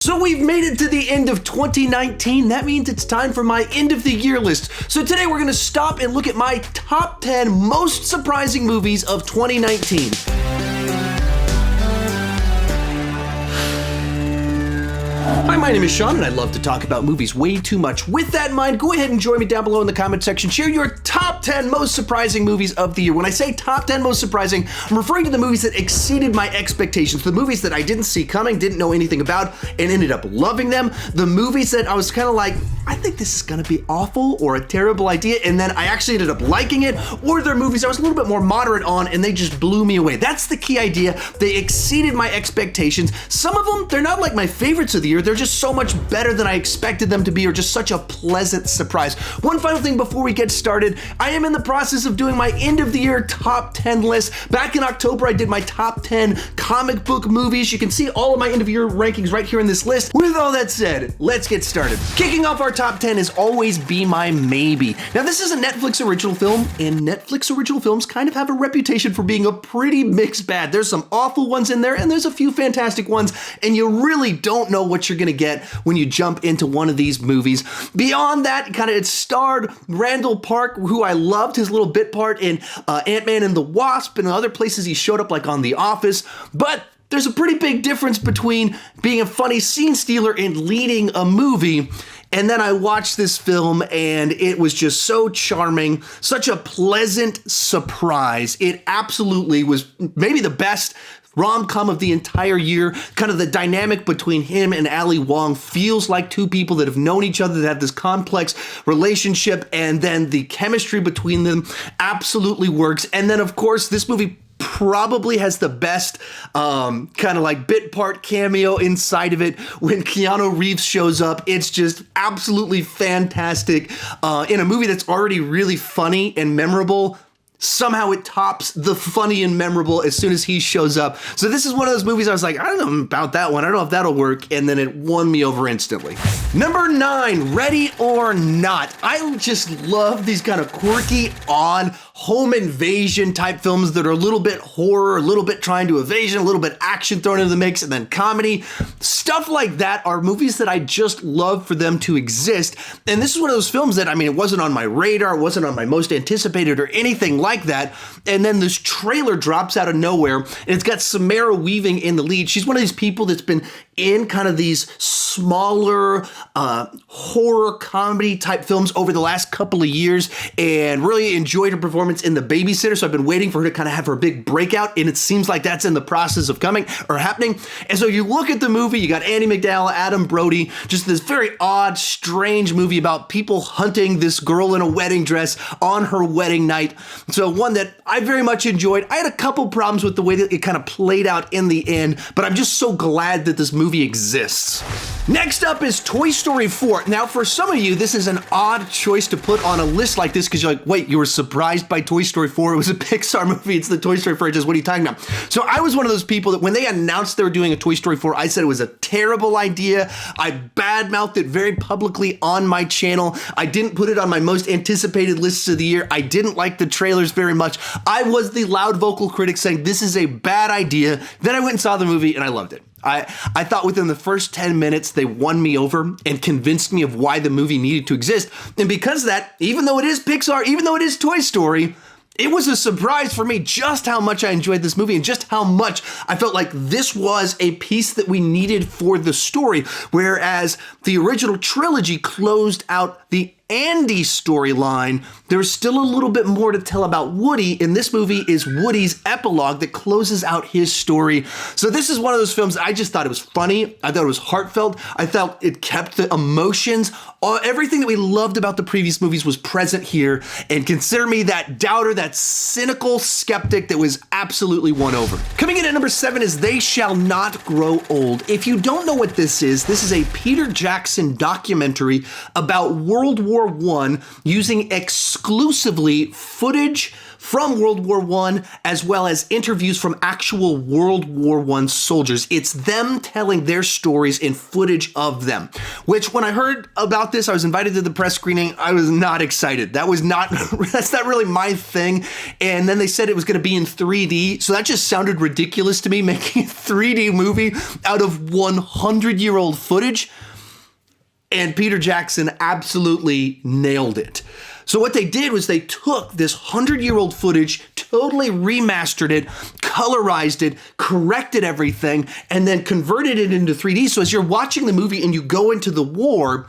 So we've made it to the end of 2019. That means it's time for my end of the year list. So today we're gonna stop and look at my top 10 most surprising movies of 2019. Hi, my name is Sean, and I love to talk about movies way too much. With that in mind, go ahead and join me down below in the comment section. Share your top 10 most surprising movies of the year. When I say top 10 most surprising, I'm referring to the movies that exceeded my expectations, the movies that I didn't see coming, didn't know anything about, and ended up loving them, the movies that I was kind of like, I think this is gonna be awful or a terrible idea, and then I actually ended up liking it, or they're movies I was a little bit more moderate on, and they just blew me away. That's the key idea. They exceeded my expectations. Some of them, they're not like my favorites of the year, they're just so much better than I expected them to be, or just such a pleasant surprise. One final thing before we get started, I am in the process of doing my end of the year top 10 list. Back in October, I did my top 10 comic book movies. You can see all of my end of year rankings right here in this list. With all that said, let's get started. Kicking off our top 10 is Always Be My Maybe. Now, this is a Netflix original film, and Netflix original films kind of have a reputation for being a pretty mixed bag. There's some awful ones in there, and there's a few fantastic ones, and you really don't know what you're gonna get when you jump into one of these movies. Beyond that, it starred Randall Park, who I loved his little bit part in Ant-Man and the Wasp, and other places he showed up, like on The Office, but there's a pretty big difference between being a funny scene stealer and leading a movie. And then I watched this film and it was just so charming, such a pleasant surprise. It absolutely was maybe the best rom-com of the entire year. Kind of the dynamic between him and Ali Wong feels like two people that have known each other, that have this complex relationship, and then the chemistry between them absolutely works. And then, of course, this movie probably has the best bit part cameo inside of it when Keanu Reeves shows up. It's just absolutely fantastic. In a movie that's already really funny and memorable, somehow it tops the funny and memorable as soon as he shows up. So this is one of those movies I was like, I don't know about that one. I don't know if that'll work. And then it won me over instantly. Number 9, Ready or Not. I just love these kind of quirky, odd, home invasion type films that are a little bit horror, a little bit trying to evasion, a little bit action thrown into the mix, and then comedy. Stuff like that are movies that I just love for them to exist. And this is one of those films that, it wasn't on my radar, it wasn't on my most anticipated or anything like that. And then this trailer drops out of nowhere, and it's got Samara Weaving in the lead. She's one of these people that's been in kind of these smaller horror comedy type films over the last couple of years, and really enjoyed her performance in The Babysitter. So I've been waiting for her to kind of have her big breakout, and it seems like that's in the process of coming or happening. And so you look at the movie, you got Andy McDowell, Adam Brody, just this very odd, strange movie about people hunting this girl in a wedding dress on her wedding night. So one that I very much enjoyed. I had a couple problems with the way that it kind of played out in the end, but I'm just so glad that this movie exists. Next up is Toy Story 4. Now, for some of you, this is an odd choice to put on a list like this because you're like, wait, you were surprised by Toy Story 4? It was a Pixar movie. It's the Toy Story franchise. What are you talking about? So I was one of those people that when they announced they were doing a Toy Story 4, I said it was a terrible idea. I badmouthed it very publicly on my channel. I didn't put it on my most anticipated lists of the year. I didn't like the trailers very much. I was the loud vocal critic saying this is a bad idea. Then I went and saw the movie and I loved it. I thought within the first 10 minutes, they won me over and convinced me of why the movie needed to exist. And because of that, even though it is Pixar, even though it is Toy Story, it was a surprise for me just how much I enjoyed this movie and just how much I felt like this was a piece that we needed for the story. Whereas the original trilogy closed out the Andy storyline, there's still a little bit more to tell about Woody, and this movie is Woody's epilogue that closes out his story. So this is one of those films I just thought it was funny, I thought it was heartfelt, I felt it kept the emotions, everything that we loved about the previous movies was present here, and consider me that doubter, that cynical skeptic that was absolutely won over. Coming in at number 7 is They Shall Not Grow Old. If you don't know what this is a Peter Jackson documentary about World War I using exclusively footage from World War I, as well as interviews from actual World War I soldiers. It's them telling their stories and footage of them, which when I heard about this, I was invited to the press screening. I was not excited. That's not really my thing. And then they said it was going to be in 3D. So that just sounded ridiculous to me, making a 3D movie out of 100-year-old footage. And Peter Jackson absolutely nailed it. So what they did was they took this 100-year-old footage, totally remastered it, colorized it, corrected everything, and then converted it into 3D. So as you're watching the movie and you go into the war,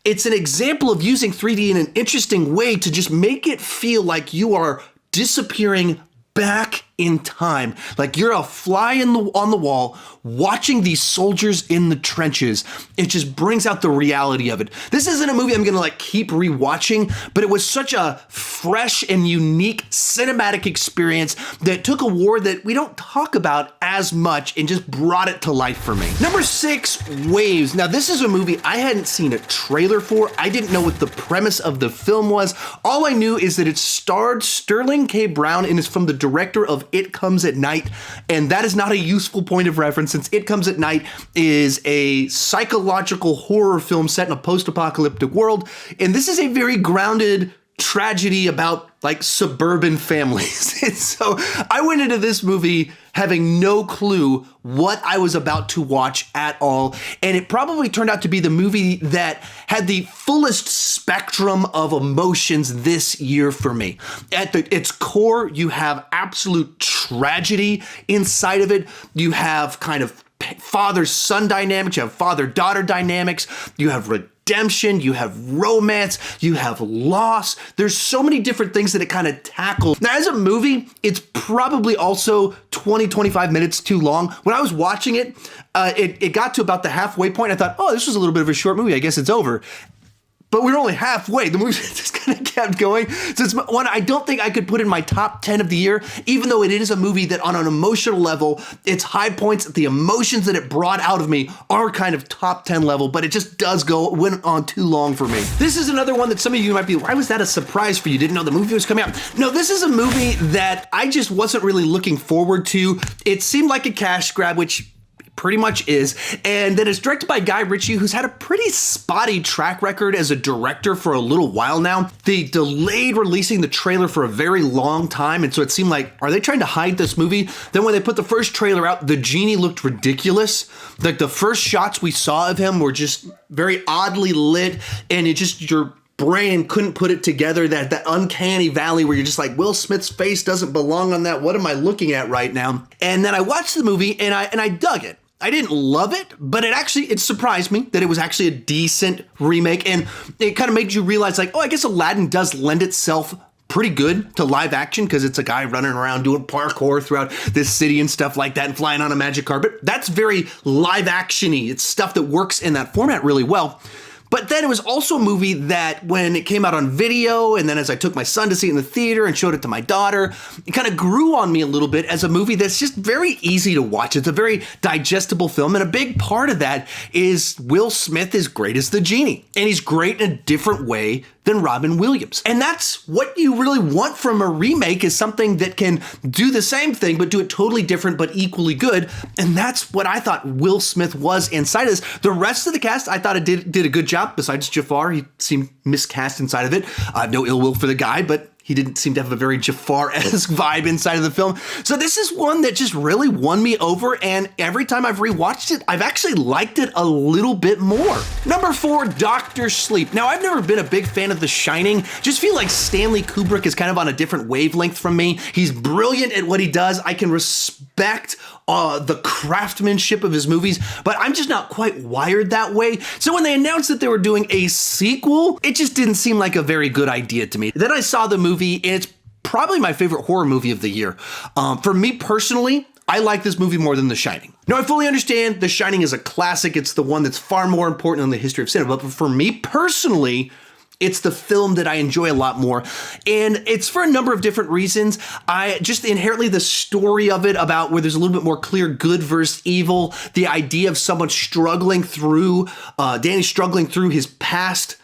it's an example of using 3D in an interesting way to just make it feel like you are disappearing back in time, like you're a fly on the wall watching these soldiers in the trenches. It just brings out the reality of it. This isn't a movie I'm gonna keep rewatching, but it was such a fresh and unique cinematic experience that took a war that we don't talk about as much and just brought it to life for me. Number 6, Waves. Now this is a movie I hadn't seen a trailer for. I didn't know what the premise of the film was. All I knew is that it starred Sterling K. Brown and is from the director of It Comes at Night, and that is not a useful point of reference since It Comes at Night is a psychological horror film set in a post-apocalyptic world, and this is a very grounded tragedy about suburban families. And so I went into this movie having no clue what I was about to watch at all. And it probably turned out to be the movie that had the fullest spectrum of emotions this year for me. At its core, you have absolute tragedy inside of it. You have kind of father-son dynamics, you have father-daughter dynamics, you have redemption, you have romance, you have loss. There's so many different things that it kind of tackles. Now, as a movie, it's probably also 20, 25 minutes too long. When I was watching it, it got to about the halfway point. I thought, oh, this was a little bit of a short movie. I guess it's over. But we were only halfway. The movie just kind of kept going. So it's one I don't think I could put in my top 10 of the year, even though it is a movie that on an emotional level, its high points, the emotions that it brought out of me are kind of top 10 level, but it just went on too long for me. This is another one that some of you might be, why was that a surprise for you? Didn't know the movie was coming out. No, this is a movie that I just wasn't really looking forward to. It seemed like a cash grab, which pretty much is, and that is directed by Guy Ritchie, who's had a pretty spotty track record as a director for a little while now. They delayed releasing the trailer for a very long time, and so it seemed like, are they trying to hide this movie? Then when they put the first trailer out, the genie looked ridiculous. The first shots we saw of him were just very oddly lit, and your brain couldn't put it together, that uncanny valley where you're just like, Will Smith's face doesn't belong on that. What am I looking at right now? And then I watched the movie and I dug it. I didn't love it, but it surprised me that it was actually a decent remake, and it kind of made you realize I guess Aladdin does lend itself pretty good to live action because it's a guy running around doing parkour throughout this city and stuff like that and flying on a magic carpet. That's very live action-y. It's stuff that works in that format really well. But then it was also a movie that when it came out on video, and then as I took my son to see it in the theater and showed it to my daughter, it kind of grew on me a little bit as a movie that's just very easy to watch. It's a very digestible film, and a big part of that is Will Smith is great as the genie, and he's great in a different way than Robin Williams. And that's what you really want from a remake, is something that can do the same thing, but do it totally different, but equally good. And that's what I thought Will Smith was inside of this. The rest of the cast, I thought it did a good job. Besides Jafar, he seemed miscast inside of it. No ill will for the guy, but he didn't seem to have a very Jafar-esque vibe inside of the film. So this is one that just really won me over, and every time I've rewatched it, I've actually liked it a little bit more. Number 4, Dr. Sleep. Now, I've never been a big fan of The Shining. Just feel like Stanley Kubrick is kind of on a different wavelength from me. He's brilliant at what he does. I can respect the craftsmanship of his movies, but I'm just not quite wired that way. So when they announced that they were doing a sequel, it just didn't seem like a very good idea to me. Then I saw the movie, and it's probably my favorite horror movie of the year. For me personally, I like this movie more than The Shining. Now, I fully understand The Shining is a classic. It's the one that's far more important in the history of cinema. But for me personally, it's the film that I enjoy a lot more. And it's for a number of different reasons. I just inherently the story of it, about where there's a little bit more clear good versus evil, the idea of someone struggling through, Danny struggling through his past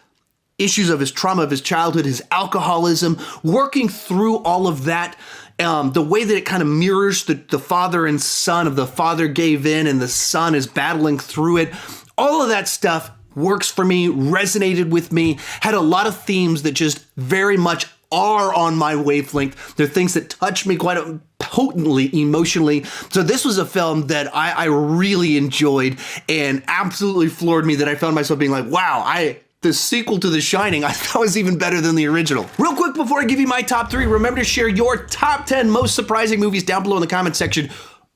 issues of his trauma of his childhood, his alcoholism, working through all of that. The way that it kind of mirrors the father and son of the father gave in and the son is battling through it. All of that stuff works for me, resonated with me, had a lot of themes that just very much are on my wavelength. They're things that touch me quite potently emotionally. So this was a film that I really enjoyed and absolutely floored me, that I found myself being like, wow, the sequel to The Shining, I thought was even better than the original. Real quick before I give you my top 3, remember to share your top 10 most surprising movies down below in the comment section.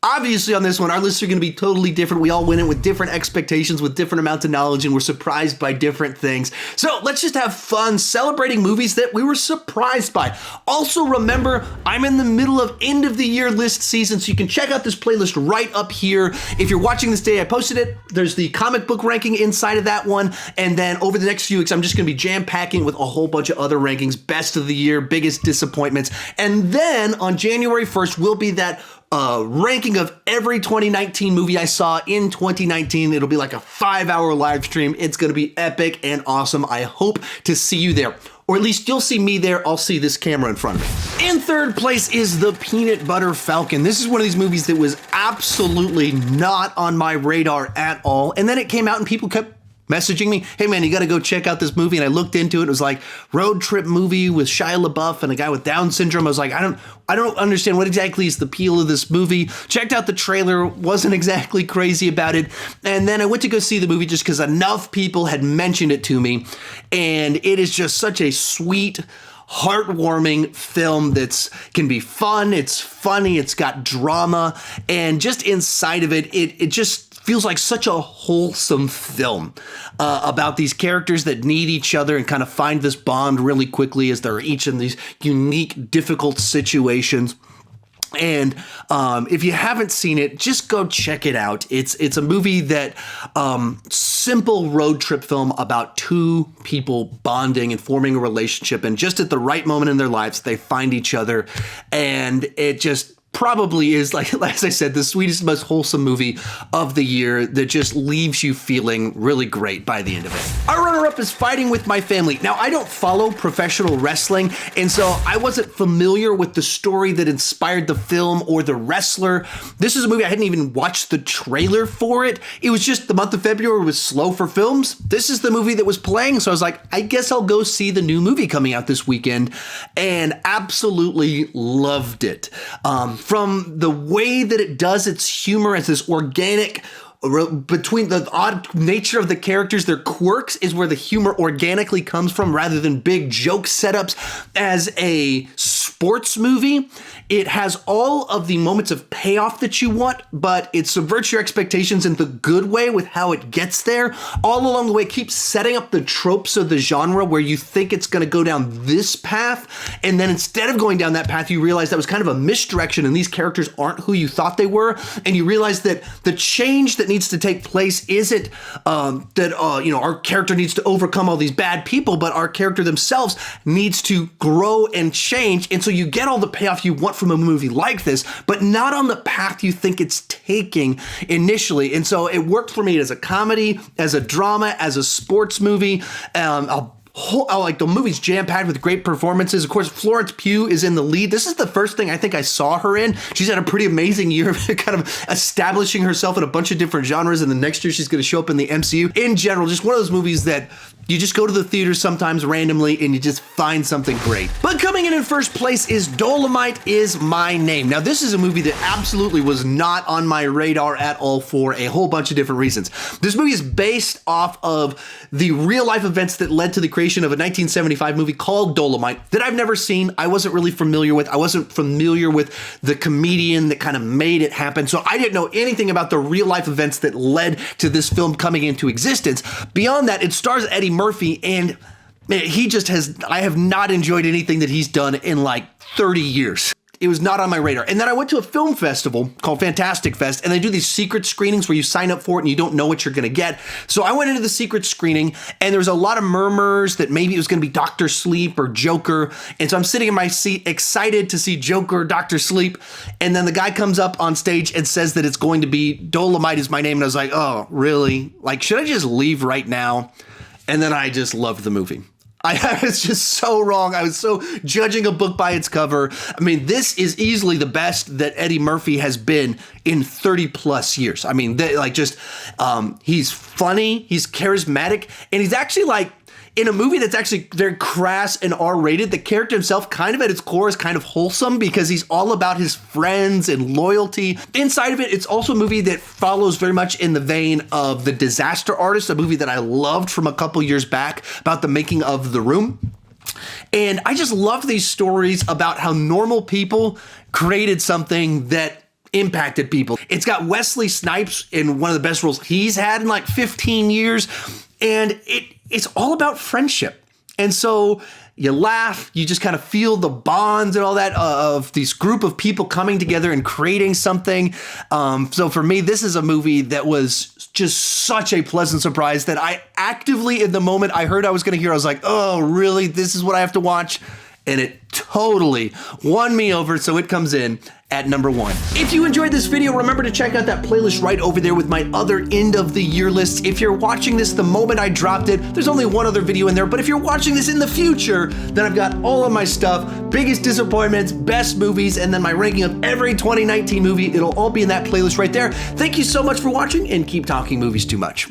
Obviously on this one, our lists are going to be totally different. We all went in with different expectations, with different amounts of knowledge, and we're surprised by different things. So let's just have fun celebrating movies that we were surprised by. Also remember, I'm in the middle of end of the year list season, so you can check out this playlist right up here. If you're watching this day, I posted it. There's the comic book ranking inside of that one. And then over the next few weeks, I'm just going to be jam-packing with a whole bunch of other rankings, best of the year, biggest disappointments. And then on January 1st will be that ranking of every 2019 movie I saw in 2019. It'll be like a 5-hour live stream. It's going to be epic and awesome. I hope to see you there. Or at least you'll see me there. I'll see this camera in front of me. In third place is The Peanut Butter Falcon. This is one of these movies that was absolutely not on my radar at all. And then it came out and people kept messaging me, hey man, you got to go check out this movie. And I looked into it. It was like road trip movie with Shia LaBeouf and a guy with Down syndrome. I was like, I don't understand what exactly is the appeal of this movie. Checked out the trailer, wasn't exactly crazy about it. And then I went to go see the movie just because enough people had mentioned it to me. And it is just such a sweet, heartwarming film that's can be fun. It's funny. It's got drama. And just inside of it, it just feels like such a wholesome film about these characters that need each other and kind of find this bond really quickly as they're each in these unique, difficult situations. And if you haven't seen it, just go check it out. It's a movie that simple road trip film about two people bonding and forming a relationship, and just at the right moment in their lives, they find each other, and it just probably is, like as I said, the sweetest, most wholesome movie of the year that just leaves you feeling really great by the end of it. Our runner-up is Fighting With My Family. Now, I don't follow professional wrestling, and so I wasn't familiar with the story that inspired the film or the wrestler. This is a movie I hadn't even watched the trailer for it. It was just the month of February was slow for films. This is the movie that was playing, so I was like, I guess I'll go see the new movie coming out this weekend, and absolutely loved it. From the way that it does its humor as this organic, between the odd nature of the characters, their quirks is where the humor organically comes from rather than big joke setups. As a sports movie, it has all of the moments of payoff that you want, but it subverts your expectations in the good way with how it gets there. All along the way, it keeps setting up the tropes of the genre where you think it's going to go down this path, and then instead of going down that path, you realize that was kind of a misdirection and these characters aren't who you thought they were, and you realize that the change that needs to take place isn't our character needs to overcome all these bad people, but our character themselves needs to grow and change. And so you get all the payoff you want from a movie like this, but not on the path you think it's taking initially. And so it worked for me as a comedy, as a drama, as a sports movie. Like the movie's jam-packed with great performances. Of course, Florence Pugh is in the lead. This is the first thing I think I saw her in. She's had a pretty amazing year of kind of establishing herself in a bunch of different genres, and the next year she's going to show up in the MCU. In general, just one of those movies that you just go to the theater sometimes randomly and you just find something great. But coming in first place is Dolomite Is My Name. Now, this is a movie that absolutely was not on my radar at all for a whole bunch of different reasons. This movie is based off of the real-life events that led to the creation of a 1975 movie called Dolomite that I've never seen. I wasn't really familiar with. I wasn't familiar with the comedian that kind of made it happen. So I didn't know anything about the real-life events that led to this film coming into existence. Beyond that, it stars Eddie Murphy, and man, I have not enjoyed anything that he's done in like 30 years. It was not on my radar. And then I went to a film festival called Fantastic Fest, and they do these secret screenings where you sign up for it and you don't know what you're going to get. So I went into the secret screening, and there was a lot of murmurs that maybe it was going to be Dr. Sleep or Joker. And so I'm sitting in my seat excited to see Joker or Dr. Sleep. And then the guy comes up on stage and says that it's going to be Dolomite Is My Name. And I was like, oh, really? Like, should I just leave right now? And then I just loved the movie. I was just so wrong. I was so judging a book by its cover. I mean, this is easily the best that Eddie Murphy has been in 30 plus years. I mean, he's funny, he's charismatic, and he's actually like, in a movie that's actually very crass and R-rated, the character himself kind of at its core is kind of wholesome because he's all about his friends and loyalty. Inside of it, it's also a movie that follows very much in the vein of The Disaster Artist, a movie that I loved from a couple years back about the making of The Room. And I just love these stories about how normal people created something that impacted people. It's got Wesley Snipes in one of the best roles he's had in like 15 years. And it's all about friendship. And so you laugh, you just kind of feel the bonds and all that of this group of people coming together and creating something. So for me, this is a movie that was just such a pleasant surprise that I actively, in the moment I heard I was going to hear, I was like, oh, really? This is what I have to watch? And it totally won me over, so it comes in at number 1. If you enjoyed this video, remember to check out that playlist right over there with my other end of the year lists. If you're watching this the moment I dropped it, there's only one other video in there, but if you're watching this in the future, then I've got all of my stuff, biggest disappointments, best movies, and then my ranking of every 2019 movie. It'll all be in that playlist right there. Thank you so much for watching, and keep talking movies too much.